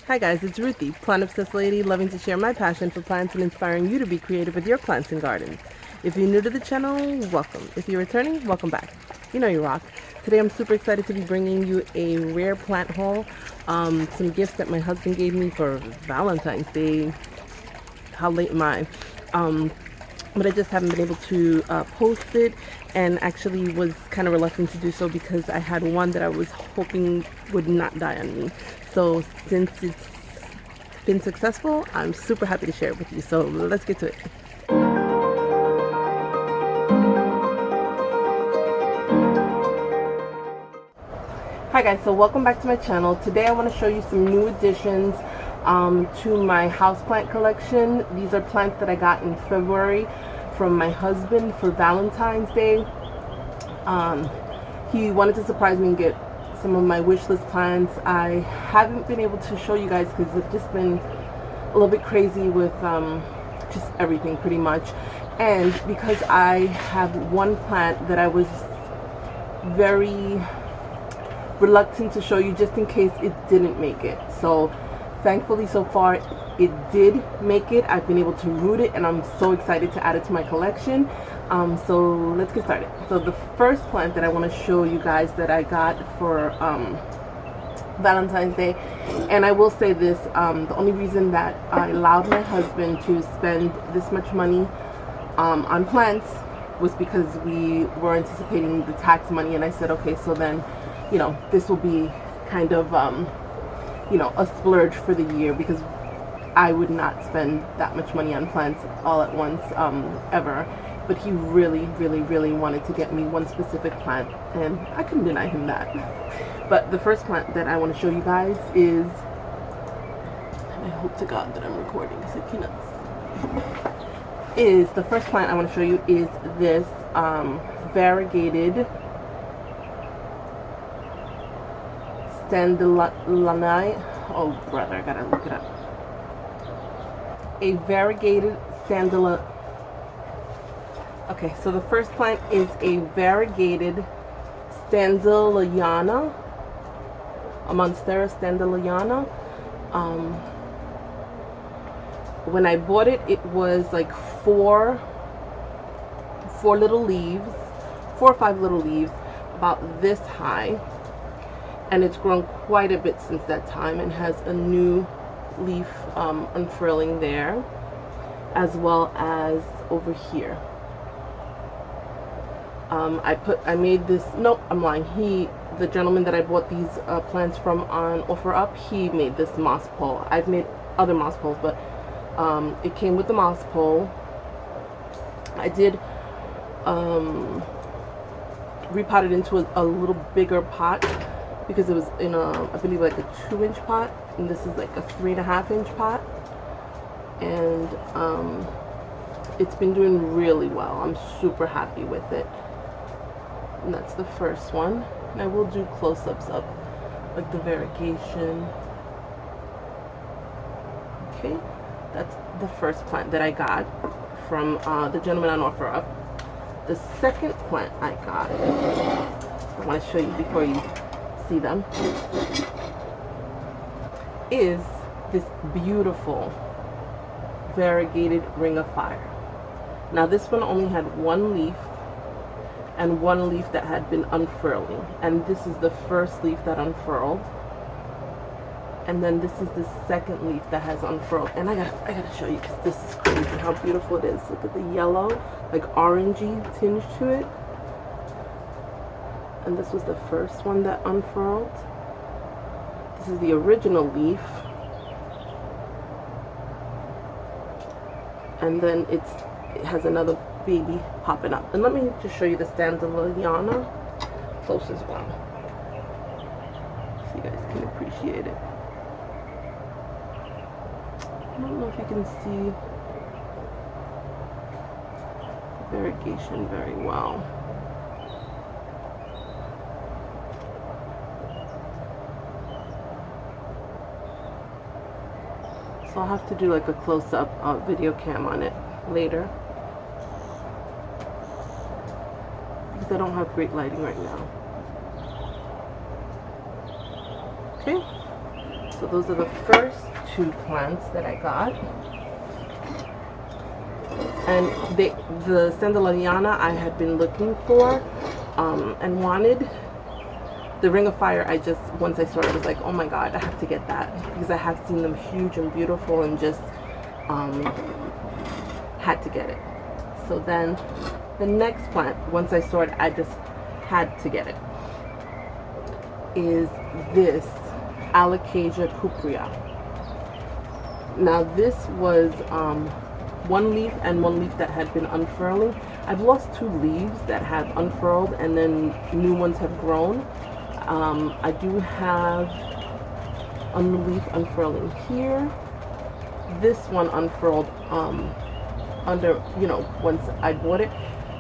Hi guys, it's Ruthie, plant obsessed lady loving to share my passion for plants and inspiring you to be creative with your plants and gardens. If you're new to the channel, welcome. If you're returning, welcome back. You know you rock. Today I'm super excited to be bringing you a rare plant haul. Some gifts that my husband gave me for Valentine's Day. How late am I? But I just haven't been able to post it, and actually was kind of reluctant to do so because I had one that I was hoping would not die on me. So since it's been successful, I'm super happy to share it with you. So let's get to it. Hi guys, so welcome back to my channel. Today I want to show you some new additions to my houseplant collection. These are plants that I got in February from my husband for Valentine's Day. He wanted to surprise me and get some of my wish list plants. I haven't been able to show you guys because it's just been a little bit crazy with just everything pretty much. And because I have one plant that I was very reluctant to show you just in case it didn't make it. So thankfully so far it did make it. I've been able to root it and I'm so excited to add it to my collection. So let's get started. So the first plant that I want to show you guys that I got for Valentine's Day, and I will say this, the only reason that I allowed my husband to spend this much money on plants was because we were anticipating the tax money, and I said okay, so then you know this will be kind of you know, a splurge for the year, because I would not spend that much money on plants all at once ever. But he really wanted to get me one specific plant, and I couldn't deny him that. But the first plant that I want to show you guys is, and I hope to God that I'm recording because I cannot, is the first plant I want to show you is this Variegated Standleyana. Oh brother, I gotta look it up. A Variegated Standleyana. Okay, so the first plant is a Variegated Standleyana, a Monstera Standleyana. When I bought it, it was like four little leaves, 4 or 5 little leaves, about this high, and it's grown quite a bit since that time and has a new leaf unfurling there, as well as over here. I made this, nope, I'm lying. The gentleman that I bought these plants from on Offerup, he made this moss pole. I've made other moss poles, but it came with the moss pole. I did repot it into a little bigger pot because it was in I believe like a 2-inch pot, and this is like a 3.5-inch pot, and it's been doing really well. I'm super happy with it. And that's the first one. And I will do close-ups of like the variegation. Okay, that's the first plant that I got from the gentleman on Offerup. The second plant I got, I want to show you before you see them, is this beautiful variegated ring of fire. Now this one only had one leaf, and one leaf that had been unfurling, and this is the first leaf that unfurled, and then this is the second leaf that has unfurled. And I gotta show you because this is crazy how beautiful it is. Look at the yellow, like orangey tinge to it. And this was the first one that unfurled. This is the original leaf, and then it has another baby popping up. And let me just show you the Standleyana close as well, so you guys can appreciate it. I don't know if you can see the variegation very well. So I'll have to do like a close-up video cam on it later, because I don't have great lighting right now. Okay, So those are the first two plants that I got. And the Standleyana I had been looking for and wanted. The Ring of Fire, once I saw it, I was like, oh my god, I have to get that, because I have seen them huge and beautiful and just had to get it. So then the next plant, once I saw it, I just had to get it, is this Alocasia Cuprea. Now this was one leaf and one leaf that had been unfurling. I've lost two leaves that have unfurled and then new ones have grown. I do have a new leaf unfurling here. This one unfurled under, you know, once I bought it.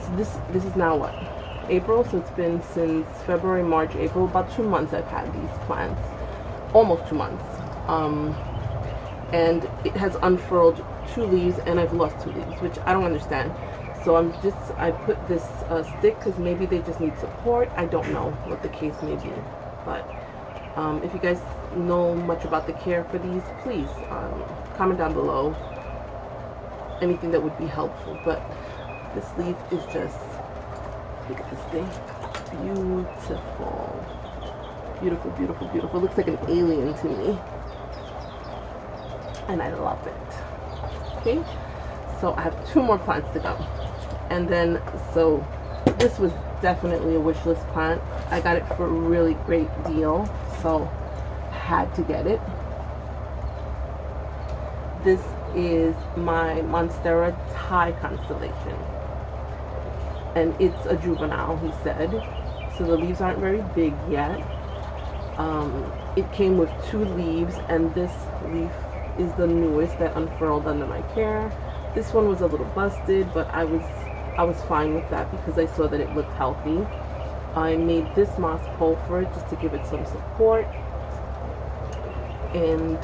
So this is now what, April? So it's been since February, March, April, about 2 months I've had these plants, almost 2 months. And it has unfurled 2 leaves and I've lost 2 leaves, which I don't understand. So I put this stick because maybe they just need support. I don't know what the case may be, but if you guys know much about the care for these, please comment down below anything that would be helpful. But this leaf is just, look at this thing, beautiful, beautiful, beautiful, beautiful. It looks like an alien to me, and I love it. Okay, so I have 2 more plants to go. And then, so this was definitely a wish list plant. I got it for a really great deal, so had to get it. This is my Monstera Thai Constellation, and it's a juvenile, he said, so the leaves aren't very big yet. It came with 2 leaves, and this leaf is the newest that unfurled under my care. This one was a little busted, but I was fine with that because I saw that it looked healthy. I made this moss pole for it just to give it some support, and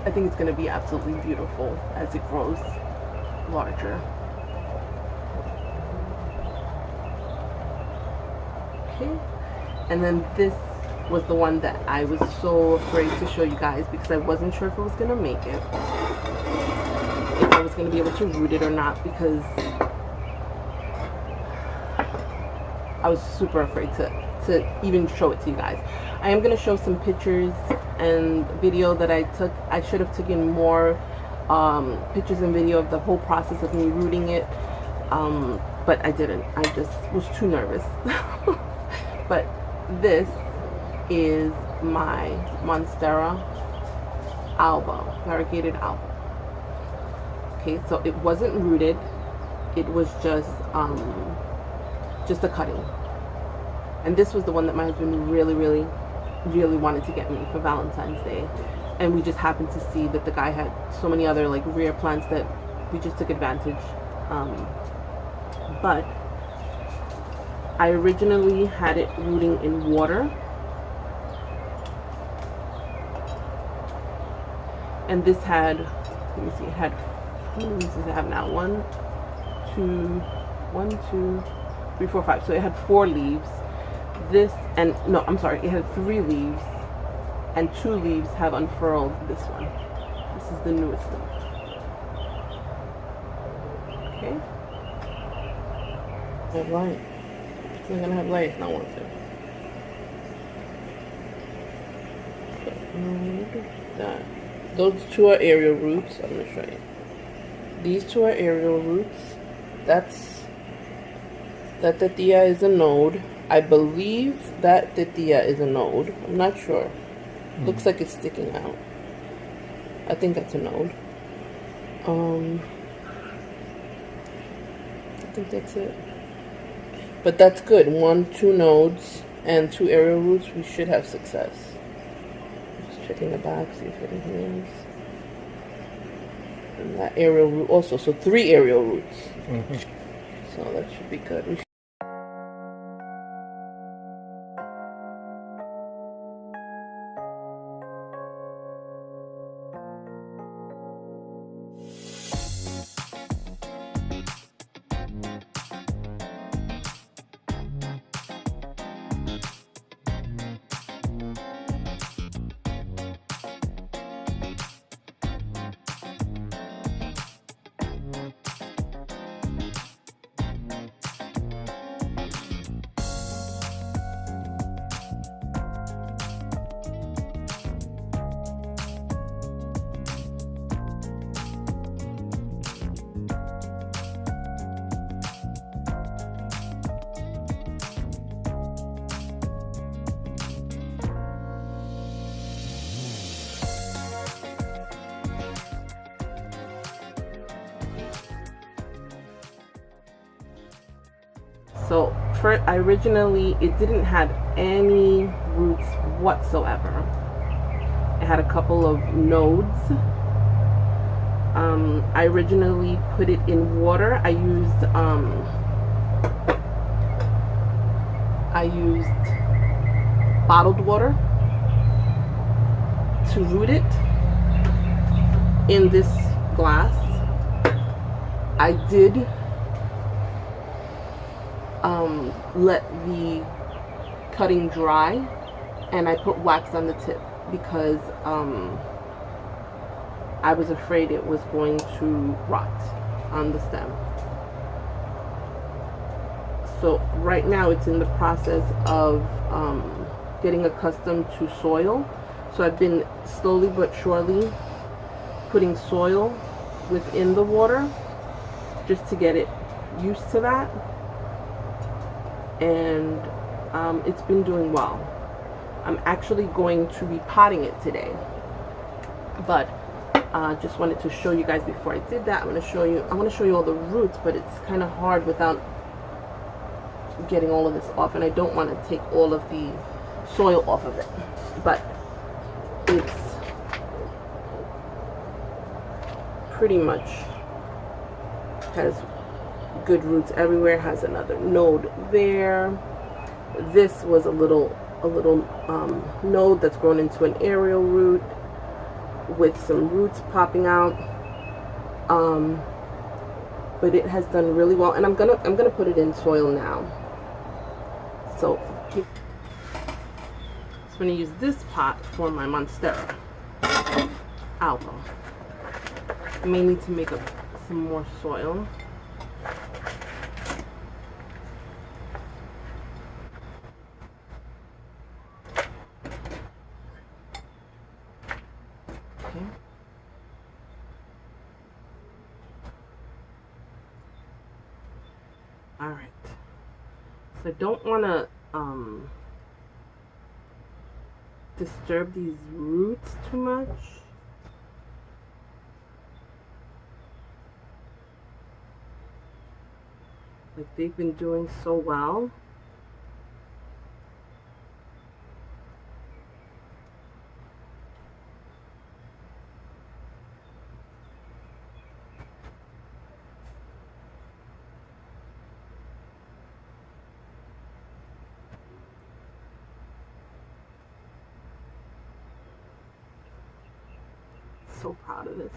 I think it's going to be absolutely beautiful as it grows larger. Okay, and then this was the one that I was so afraid to show you guys because I wasn't sure if I was going to make it, if I was going to be able to root it or not, because I was super afraid to even show it to you guys. I am going to show some pictures and video that I took. I should have taken more pictures and video of the whole process of me rooting it, but I didn't. I just was too nervous. But this is my Monstera Album, Variegated Albo. Okay, so it wasn't rooted. It was just a cutting. And this was the one that my husband really, really, really wanted to get me for Valentine's Day. And we just happened to see that the guy had so many other like rare plants that we just took advantage. But I originally had it rooting in water. And this had, let me see, it had, how many leaves does it have now? 1, 2, 3, 4, 5. So it had 4 leaves. This, and no, I'm sorry, it had 3 leaves, and 2 leaves have unfurled. This one, this is the newest leaf. Okay, I have light. It's not gonna have light if I want to. Look at that. Those 2 are aerial roots. I'm gonna show you. These 2 are aerial roots. That Tithia is a node. I believe that Tithia is a node. I'm not sure. Looks like it's sticking out. I think that's a node. I think that's it. But that's good. 1, 2 nodes and 2 aerial roots. We should have success. Just checking the back, see if anything else. And that aerial root also. So 3 aerial roots. So that should be good. So originally it didn't have any roots whatsoever. It had a couple of nodes. I originally put it in water. I used bottled water to root it in this glass. I did let the cutting dry, and I put wax on the tip because I was afraid it was going to rot on the stem. So right now it's in the process of getting accustomed to soil. So I've been slowly but surely putting soil within the water just to get it used to that, and it's been doing well. I'm actually going to be potting it today, but just wanted to show you guys before I did that. I want to show you all the roots, but it's kind of hard without getting all of this off, and I don't want to take all of the soil off of it, but it's pretty much has good roots everywhere. Has another node there. This was a little node that's grown into an aerial root with some roots popping out, but it has done really well, and I'm gonna put it in soil now. So I'm gonna use this pot for my Monstera Album. I may need to make up some more soil. Alright, so I don't want to disturb these roots too much. Like, they've been doing so well. So proud of this.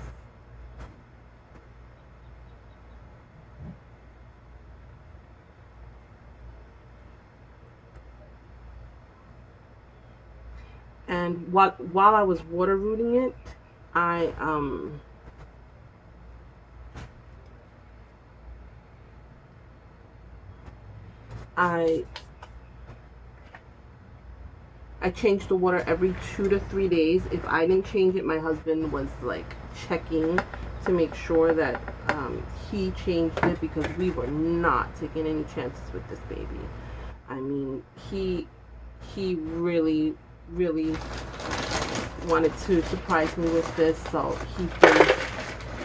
And while I was water rooting it, I changed the water every 2 to 3 days. If I didn't change it, my husband was like checking to make sure that he changed it, because we were not taking any chances with this baby. I mean, he really wanted to surprise me with this, so he's been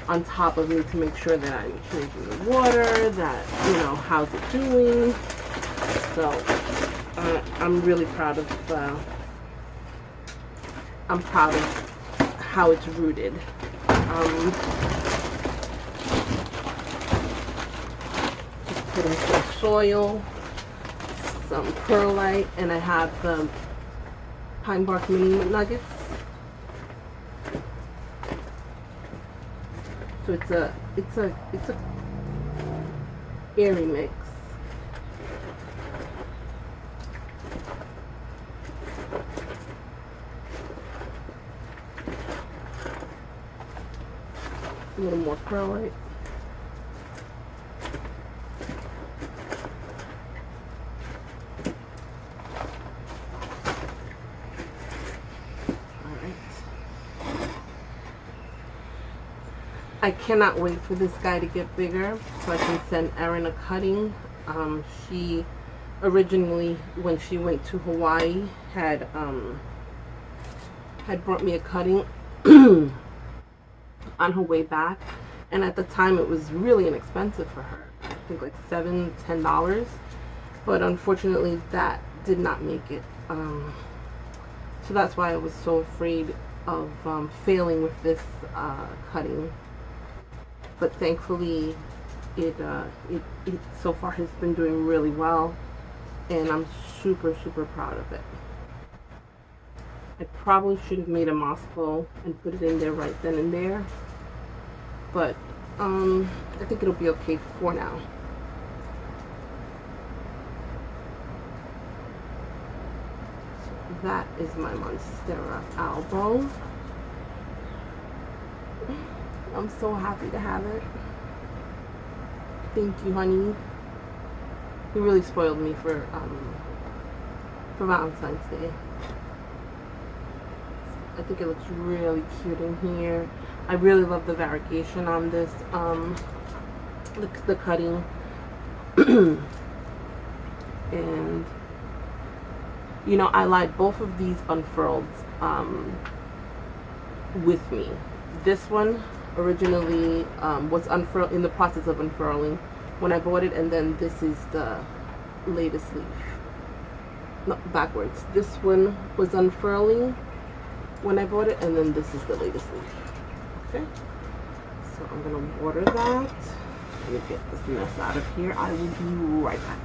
on top of me to make sure that I'm changing the water, that, you know, how's it doing. So I'm really proud of how it's rooted. Just putting some soil, some perlite, and I have the pine bark mini nuggets. So it's a airy mix. A little more perlite. I cannot wait for this guy to get bigger so I can send Erin a cutting. She originally, when she went to Hawaii, had brought me a cutting on her way back, and at the time it was really inexpensive for her. I think like $7-10, but unfortunately that did not make it. So that's why I was so afraid of failing with this cutting. But thankfully, it so far has been doing really well, and I'm super proud of it. I probably should have made a moss bowl and put it in there right then and there, but I think it'll be okay for now. So that is my Monstera Album. I'm so happy to have it. Thank you, honey. You really spoiled me for Valentine's Day. I think it looks really cute in here. I really love the variegation on this. The cutting. And you know, I lied. Both of these unfurled with me. This one originally was unfurled, in the process of unfurling when I bought it, and then this is the latest leaf. No, backwards. This one was unfurling when I bought it, and then this is the latest leaf. Okay, so I'm gonna water that. Let me get this mess out of here. I will be right back.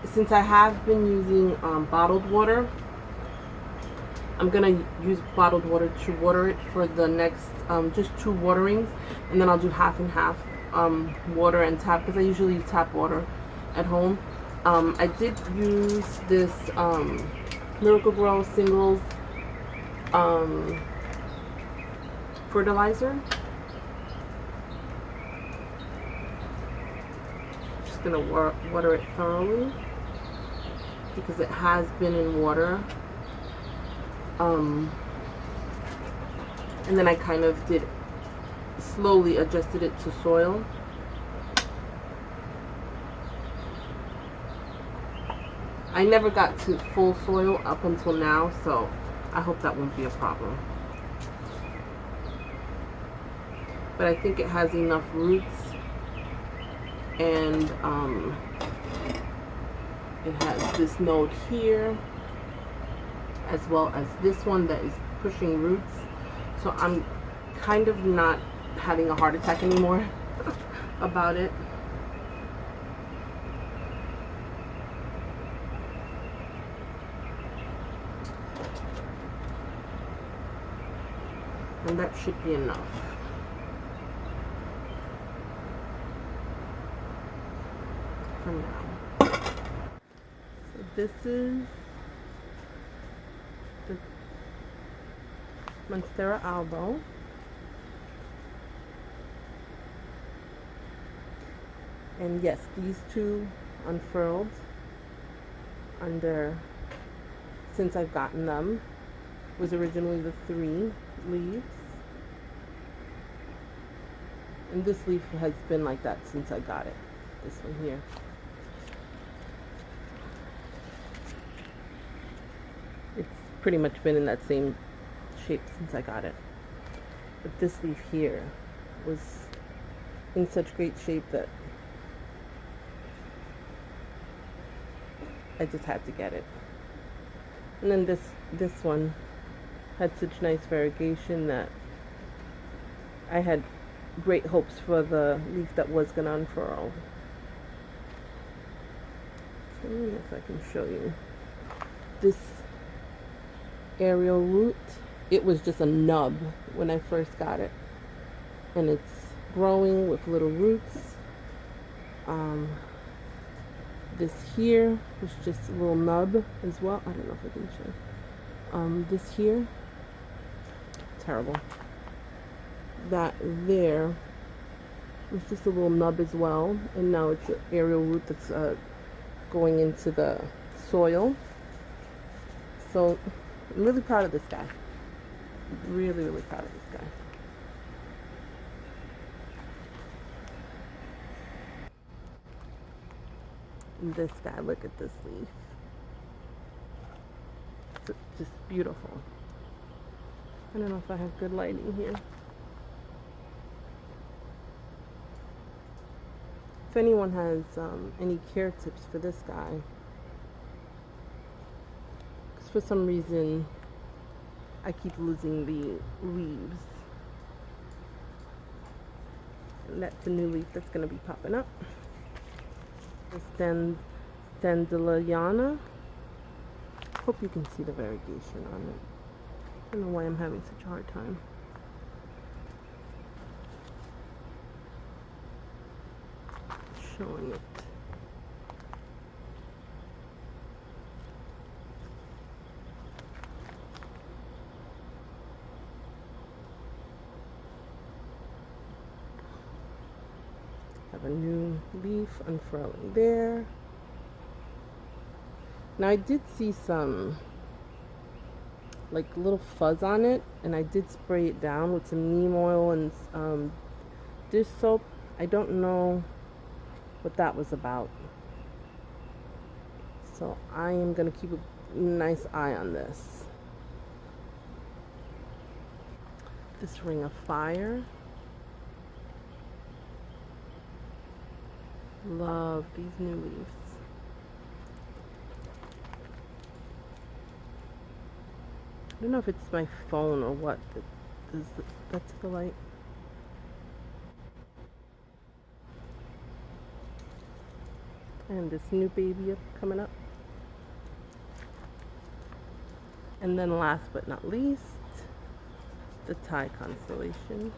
Since I have been using bottled water, I'm gonna use bottled water to water it for the next just 2 waterings, and then I'll do half and half water and tap, because I usually use tap water at home. I did use this Miracle Grow Singles fertilizer. Just gonna water it thoroughly because it has been in water. And then I kind of slowly adjusted it to soil. I never got to full soil up until now, so I hope that won't be a problem. But I think it has enough roots, and it has this node here, as well as this one that is pushing roots. So I'm kind of not having a heart attack anymore about it. And that should be enough. For now. So this is the Monstera Album. And yes, these 2 unfurled since I've gotten them. Was originally the 3 leaves. And this leaf has been like that since I got it. This one here. It's pretty much been in that same shape since I got it. But this leaf here was in such great shape that I just had to get it. And then this one had such nice variegation that I had great hopes for the leaf that was going to unfurl. So let me see if I can show you. This aerial root, it was just a nub when I first got it. And it's growing with little roots. This here was just a little nub as well. I don't know if I can show. This here, terrible. That there was just a little nub as well, and now it's an aerial root that's going into the soil. So I'm really proud of this guy. Really proud of this guy. And this guy, look at this leaf. It's just beautiful. I don't know if I have good lighting here. if anyone has any care tips for this guy, because for some reason I keep losing the leaves. And that's a new leaf that's going to be popping up. The Standleyana. Hope you can see the variegation on it. I don't know why I'm having such a hard time. Showing it. Have a new leaf unfurling there. Now I did see some like little fuzz on it, and I did spray it down with some neem oil and dish soap. I don't know what that was about, so I am going to keep a nice eye on this. This ring of fire. Love these new leaves. I don't know if it's my phone or what. That's the light. And this new baby coming up. And then last but not least, the Thai Constellation.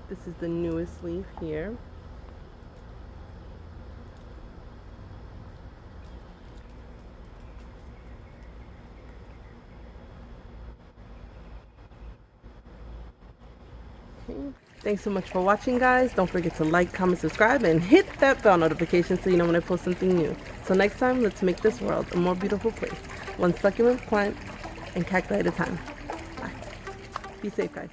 This is the newest leaf here. Thanks so much for watching, guys. Don't forget to like, comment, subscribe, and hit that bell notification so you know when I post something new. So next time, let's make this world a more beautiful place, one succulent plant and cacti at a time. Bye. Be safe, guys.